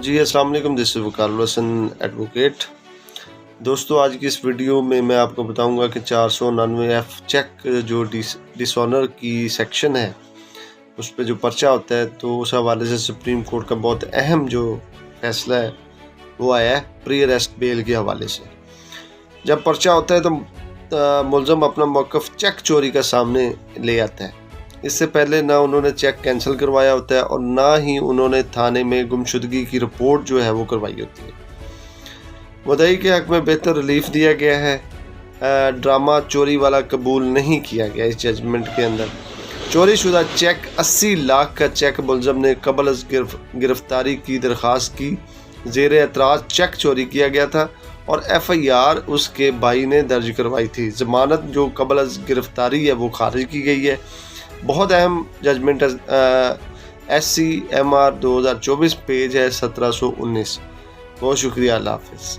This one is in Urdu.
جی السلام علیکم، دس از وقار الحسن ایڈوکیٹ۔ دوستو آج کی اس ویڈیو میں میں آپ کو بتاؤں گا کہ 499F چیک جو ڈس آنر کی سیکشن ہے اس پہ جو پرچہ ہوتا ہے، تو اس حوالے سے سپریم کورٹ کا بہت اہم جو فیصلہ ہے وہ آیا ہے پری اریسٹ بیل کے حوالے سے۔ جب پرچہ ہوتا ہے تو ملزم اپنا موقف چیک چوری کا سامنے لے آتا ہے۔ اس سے پہلے نہ انہوں نے چیک کینسل کروایا ہوتا ہے اور نہ ہی انہوں نے تھانے میں گمشدگی کی رپورٹ جو ہے وہ کروائی ہوتی ہے۔ مدعی کے حق میں بہتر ریلیف دیا گیا ہے۔ ڈرامہ چوری والا قبول نہیں کیا گیا اس ججمنٹ کے اندر۔ چوری شدہ چیک 80 لاکھ کا چیک ملزم نے قبل از گرفتاری کی درخواست کی زیر اعتراض چیک چوری کیا گیا تھا اور FIR اس کے بھائی نے درج کروائی تھی۔ ضمانت جو قبل از گرفتاری ہے وہ خارج کی گئی ہے۔ بہت اہم ججمنٹ SCMR 2024 پیج ہے 1719۔ بہت شکریہ، اللہ حافظ۔